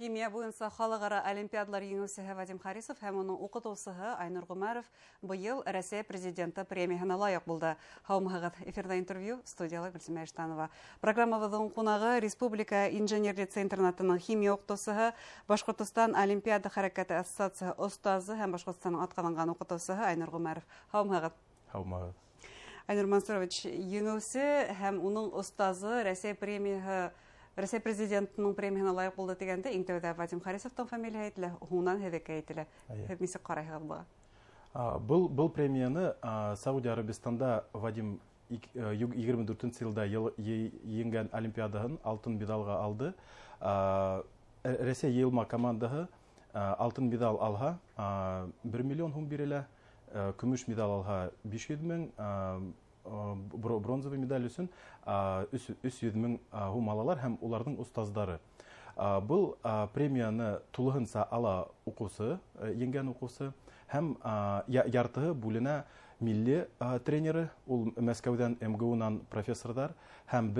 Химия буенча халыкара олимпиадалар еңүчесе Вадим Харисов һәм уның укытучысы Айнур Гумаров быел Россия президенты премиясына лайык булды. Һаумыгыз эфирда интервью студиялы Гөлсем Әйштанова. Программабызның кунагы Республика инженерлик интернатының химия укытучысы, Башкортстан Олимпиада хәрәкәте ассоциациясе устазы һәм Башкортстанның аткаланган укытучысы Айнур Гумаров. Һаумыгыз. Һаумыгыз. Айнур Мансурович, еңүчесе һәм уның устазы Россия президентының премиясына лайык булды дигәндә, иң тәүдә Вадим Харисовтың фамилия әйтелә, һуннан һеҙгә әйтелә. Һеҙ нисек ҡарайһығыҙ быға? Был премияны Саудия Арабистанда Вадим 24 елда еңгән олимпиадаһын алтын медалға алды. Россия йыйылма командаһы алтын медал алһа, 1 миллион һум бирелә, көмеш медал алһа 500 мең, бронзовый медаль өсөн 300 мең һум алалар һәм уларның устаздары. Был премияны тулыһынса ала укусы, еңгән укусы һәм яртыһы бүленә милли тренеры, ул Мәскәүдән МГУнан профессордар һәм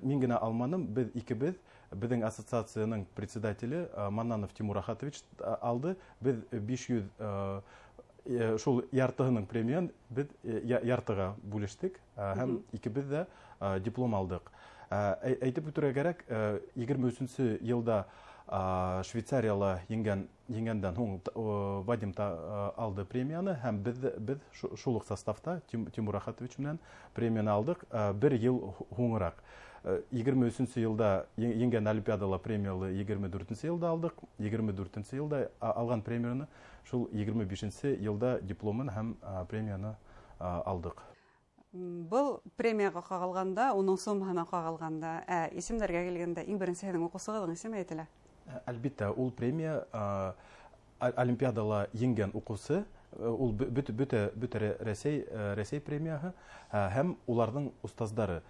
мин генә алманым, икебез, безнең ассоциацияның председателе Маннанов Тимур Ахатович алды. Без 500 шул яртыһының премиян без яртыга бүлештек һәм икебез дә диплом алдык. Әйтеп үтәргә кирәк, 23 елда Швейцарияла еңгәндән һуң Вадим алды премияны һәм без шул ук составта Тимур Ахатович белән премияны алдык. 1 ел һуңрак. 23 елда еңгән олимпиадала премиялы 24 елда алдык. 24 елда алган премияны шул 25 елда дипломын һәм премияны алдык. Был премияга кагылганда, уның суммаһына кагылганда, исемләргә килгәндә иң беренче һинең укучыгызның исеме әйтелә. Әлбиттә, ул премия олимпиадала еңгән укучы, ул бөтә Россия премияһы һәм уларның устаздары.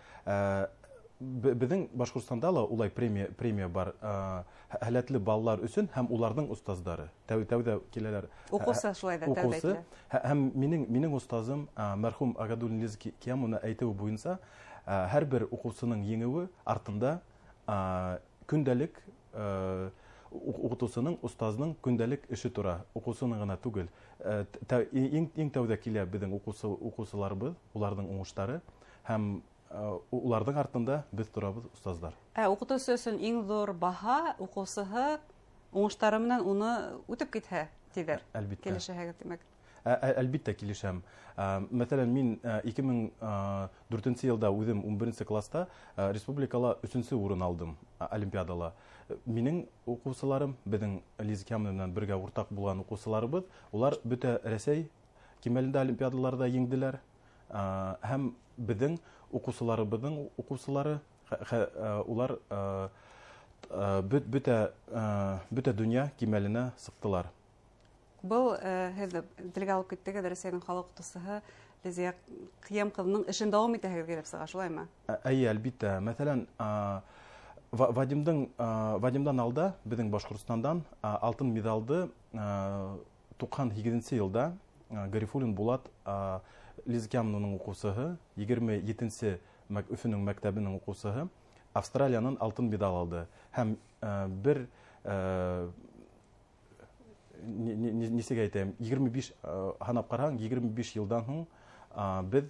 Безнең Башкортстанда ла улай премия бар, һәләтле балалар өсөн һәм уларның устаздары. Тәүдә киләләр. Укусы шулай да тәүдә. Һәм минең устазым мәрхүм Агадуллин Лизки Киямуна әйтүе буенча, һәрбер укучының еңүе артында көндәлек укытучының, устазның көндәлек эше тора, укучының гына түгел. Иң тәүдә килә безнең укучыларыбыз, уларның уңыштары һәм уларның артында без торабыз, устаздар. Укытучы өсөн иң зур баһа укучыһы уңыштары менән уны үтеп китһә, диләр. Килешәһегез димәк. Әлбиттә килешәм. Мәсәлән, мин 2004 елда үзем 11 класста республикала 3-нче урын алдым олимпиадала. Минең укучыларым, безнең Лиза Киямуна белән бергә уртак булган укучыларыбыз, улар бөтә Россия кимәлендә олимпиадаларда еңделәр. Һәм безнең укучыларыбызның укучылары, улар бөтә дөнья кимәленә сыктылар. Был һеҙ телгә алып киттегеҙ, Россияның халык укытыусыһы Лиза Киям кызының эшен дәвам итәһегеҙ дип сыға, шулаймы? Әлбиттә. Мәсәлән, Вадимдан алда безнең Башкортстандан алтын медалды 98 елда Гарифуллин Булат Лиза Киямунаның укучыһы, 27-нче Өфөнең мәктәбенең укучыһы Австралиянан алтын медаль алды. Һәм бер нисегә әйтәм, 25 һанап караң, 25 елдан һуң без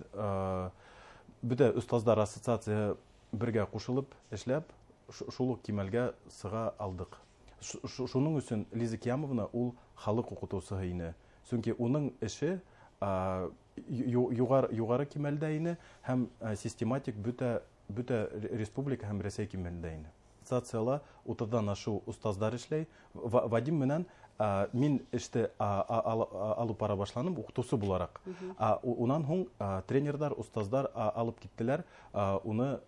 бөтә устаздар ассоциациясе бергә кушылып эшләп, шул кимәлгә сыга алдык. Шуның өчен Лиза Киямовна ул халык укытучыһы ине. Чөнки уның эше югары кимәлдә ине һәм систематик бөтә республика һәм Россия кимәлендә ине. Ассоциацияла 30-дан ашу устаздар эшләй. Вадим менән мин эште алып бара башланым укытучы буларак. Унан һуң тренердар, устаздар алып киттеләр. Уны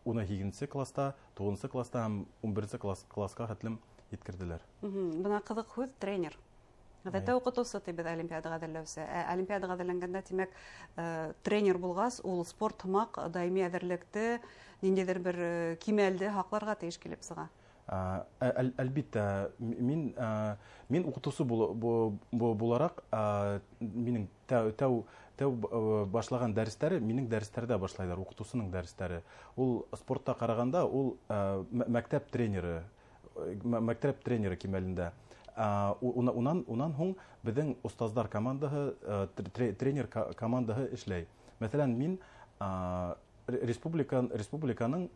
8-нче класста, 9-нчы класста һәм 11-нче класска хәтлем еткерделәр. Бына кызык һүз тренер. Гадәттә укытучы тибез олимпиадага әҙерләүсе. Олимпиадага әҙерләнгәндә, тимәк, тренер булгас, ул спорт һымак даими әҙерлекте, ниндидер бер кимәлде һаҡларға тейеш килеп сыға. Әлбиттә, мин укытучы буларак, минең тәү башлаган дәрестәре, минең дәрестәрдә башлайлар, укытучының дәрестәре. Ул спортта караганда, ул мәктәп тренеры, мәктәп тренеры кимәлендә. Унан һуң безнең устаздар командаһы, тренер командаһы эшләй. Мәсәлән, мин республиканың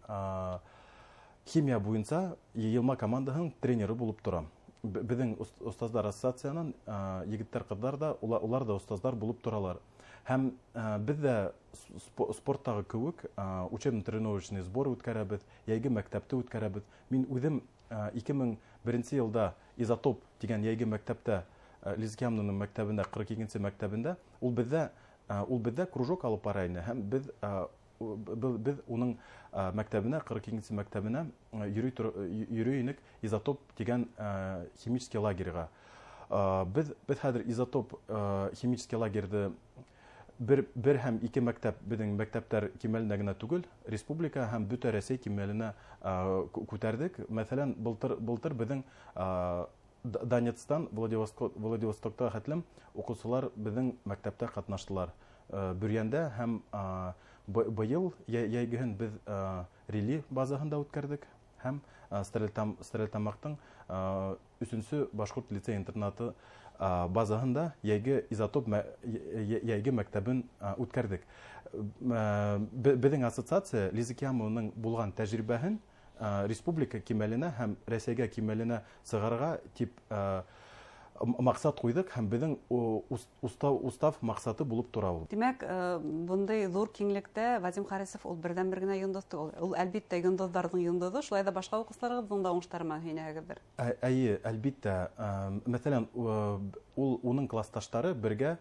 химия буенча йылма командаһының тренеры булып торам. Безнең устаздар ассоциациянан егетләр, кызлар да, улар да устаздар булып торалар. Һәм без дә спорттагы кебек учебно-тренировочный сбор үткәрәбез, яйгы мәктәптә үткәрәбез. Мин үзем 2001 елда Изотоп дигән яйгы мәктәптә, Лизикямның мәктәбендә, 42-нче мәктәбендә, ул бездә кружок алып бара иде. Һәм без уның мәктәбенә, 42-нче мәктәбенә йөри идек Изотоп дигән химический лагерьга. Без хәзер Изотоп химический лагерьда бер һәм ике мәктәп, безнең мәктәптәр кимәлендә генә түгел, республика һәм бөтә Россия кимәленә күтәрдек. Мәсәлән, былтыр безнең Донецктан, Владивостокта хәтлем укучылар безнең мәктәптә катнаштылар. Бөрьяндә һәм быел яйгыһын без Рели базаһында үткәрдек һәм Стерлетамактың 3-нче башкорт лицей-интернаты базаһында яйгы Изотоп яйгы мәктәбен үткәрдек. Безнең ассоциация Лизикямның булган тәҗрибәһен республика кимәленә һәм Россиягә кимәленә сыгарга дип максат куйдык һәм безнең устав максаты булып тора ул. Димәк, бундай зур киңлектә Вадим Харисов ул бердән-бер генә йондыз түгел. Ул әлбиттә йондызларның йондызы, шулай да башка укучыларыбызның да уңышларына һөйнәгездер. Әйе, әлбиттә. Мәсәлән, уның классташтары бергә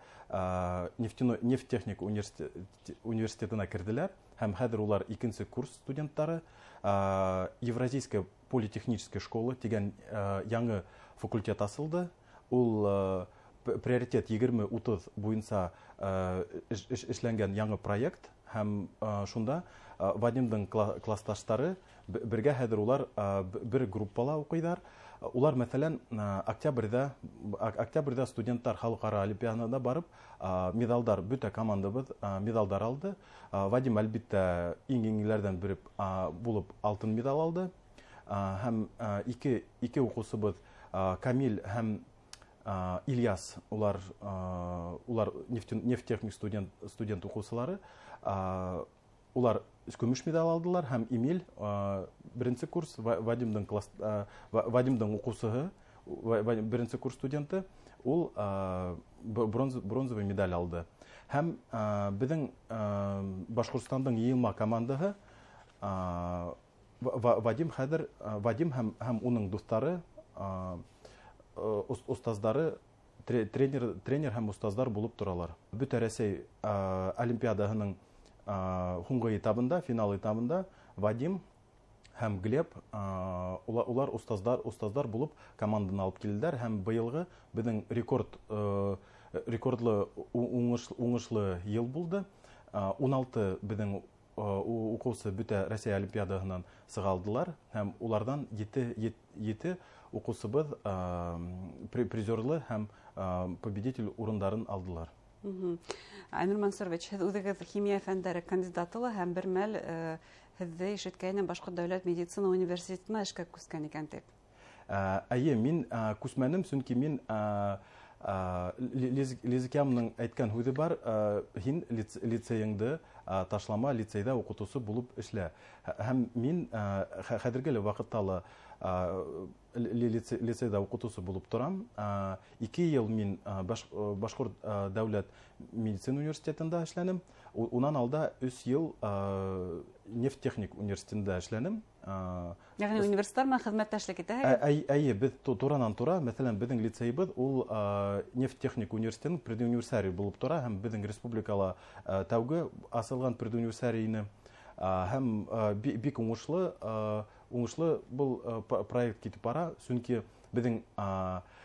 нефтехник университетына керделәр һәм хәзер улар 2-нче курс студентлары. Евразийская политехническая школа дигән яңа факультет асылды. Ул приоритет 20-30 буенча эшләнгән яңа проект һәм шунда Вадимның классташтары бергә хәзер улар бер группала укыйлар. Улар мәсәлән октябрьдә студентлар халыкара олимпиадада барып медалдар, бөтә командабыз медалдар алды. Вадим әлбиттә иң-иңләрдән бер булып алтын медаль алды. Һәм ике укучыбыз Камил һәм Ильяс, улар нефтехник студент укучылары, улар көмеш медаль алдылар һәм Эмиль, 1-нче курс, Вадимның укучысы, 1-нче курс студенты, ул бронзовый медаль алды. Һәм безнең Башкортстандың йылма командаһы Вадим һәм уның дуслары, устаздары, тренер һәм устаздар булып торалар. Бөтә Россия олимпиадаһының һуңгы этабында, финал этабында Вадим һәм Глеб, улар устаздар булып команданы алып килделәр һәм быелгы безнең рекордлы уңышлы ел булды. 16 безнең укучы бөтә Россия олимпиадаһыннан сыгалдылар һәм улардан 7 укучыбыз призерлы һәм победитель урындарын алдылар. Айнур Мансурович, һез үзегез химия фәннәре кандидатылы һәм бер мәл һезне ишеткәнем Башкорт дәүләт медицина университетына эшкә күскән икән дип. Әйе, мин күсмәнем, чөнки мин Лизикямның әйткән һүзе бар, һин лицейыңды ташлама, лицейда укытучы булып эшлә. Һәм мин хәзерге вакытта лицейда укытучы булып торам. 2 ел мин Башкорт дәүләт медицина университетында эшләнем. Унан алда 3 ел нефтехник университетында эшләнем. Ягъни университетта хезмәттәшлек итәһегез? Әйе, без туранан-тура, мәсәлән, безнең лицейбыз ул нефтехник университетының предуниверсарий булып тора һәм безнең республикала тәүге асылган предуниверсарийны һәм бик уңышлы был проект китеп бара, чөнки безнең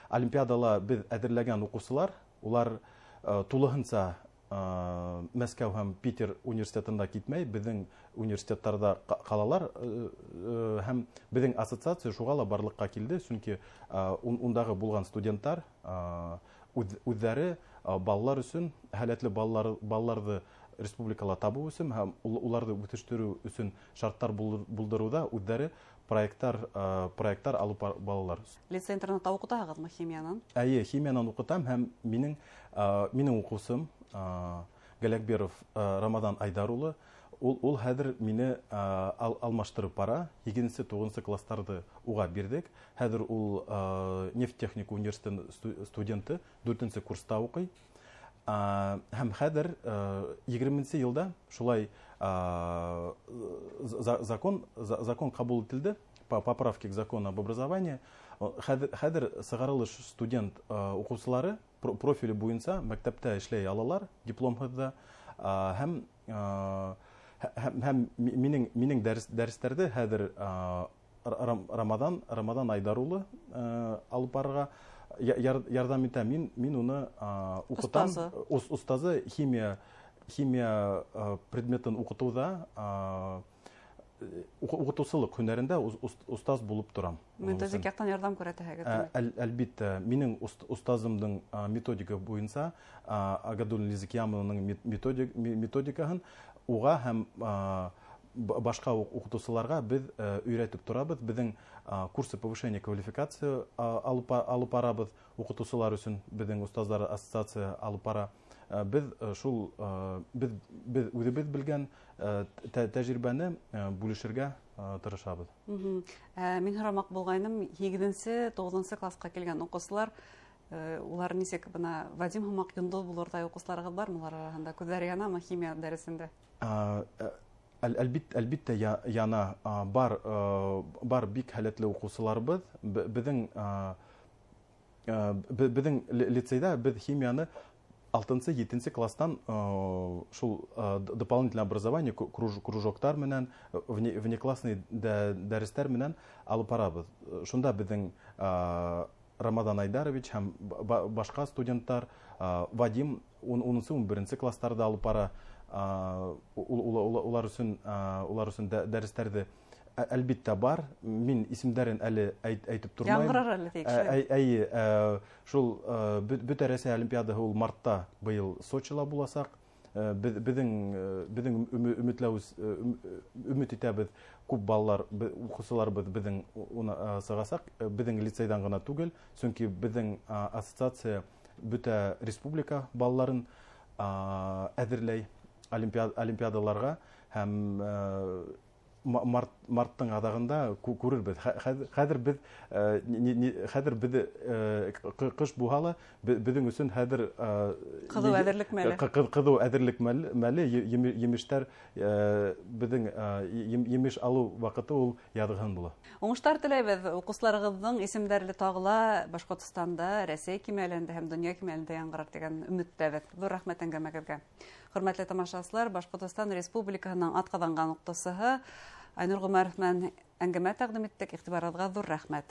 олимпиадала без әзерләгән укучылар, улар тулыһынча Мәскәү һәм Питер университетында китмәй, безнең университетларда калалар һәм безнең ассоциация шуга барлыкка килде, чөнки ундагы булган студентлар үзләре балалар өчен, һәләтле балаларды республикала табу өчен һәм уларды үтештерү өчен шарттар булдыруда үзләре проекттар алып балалар. Лицей интернатта укытагызмы химиянын? Әйе, химиянан укытам һәм минең укусым Галякберов Рамадан Айдарулы, ул хәзер мине алмаштырып бара. 2-9 класстарды уга бирдек. Хәзер ул нефтехника университетының студенты, 4 курста укый. Һәм хәзер 20-нче елда шулай закон кабул ителде, поправки к закону об образовании. Хәзер сыгарылыш студент укучылары профиле буенча мәктәптә эшләй алалар, дипломһыҙ һәм минең дәресләрдә хәзер Рамадан Айдарулы алып барырга ярдәм итә. Мин уны укытам. Устазы химия предметін укытуда укытучылык һөнәрендә устаз булып торам. Мөнтәзик яктан ярдәм күрәтәһегез. Әлбиттә, минең устазымның методика буенча Агадул Лизикьямовның методикаһын уга һәм башка укытучыларга без өйрәтеп торабыз. Безнең курсы повышения квалификации алып барабыз. Укытучылар өчен безнең устазлар ассоциация алып бара. Без шул үзебез белгән тәҗрибәне бүлешергә тырышабыз. Мин һорамак булгайным, 7-9 класска килгән укучылар, улар нисек бына Вадим һәм Йондол булырдай укучыларыгыз бармы улар арасында? Күзләре янамы химия дәресендә? Әлбиттә яна, бар бик һәләтле укучыларыбыз. Безнең лицейда без химияны 6-7 класстан шул дополнительное образование кружоктар менән, внеклассный дәресләр менән алып барабыз. Шунда безнең Рамадан Айдарович һәм башка студенттар, Вадим 10-11 класстарда алып бара. Улар өчен дәресләрдә әлбиттә бар. Мин исемдәрен әле әйтеп тормыйм. Яңгырар әле тикшереп. Әйе, шул бөтә Россия олимпиадаһы ул мартта быел Сочида буласак. Безнең өмет итәбез, күп балалар, укучыларыбыз безнең сыгасак, безнең лицейдан гына түгел, чөнки безнең ассоциация бөтә республика балаларын әзерләй олимпиадаларга һәм марттың адагында күрербез. Хәзер без кыш булһа, безнең өчен хәзер кызу әзерлек мәле, емештәр безнең емеш алу вакыты ул ядыгын була. Уңыштар теләйбез. Укучыларыгызның исемдәре тагыла Башкортстанда, Россия кимәлендә һәм дөнья кимәлендә яңгырар дигән өметтәбез. Зур рәхмәт әңгәмәгезгә. Хөрмәтле тамашачылар, Башкортстан Республикаһының атказанган укытучысы Айнур Гомәров белән әңгәмә тәкъдим иттек. Игътибарыгызга зур рәхмәт.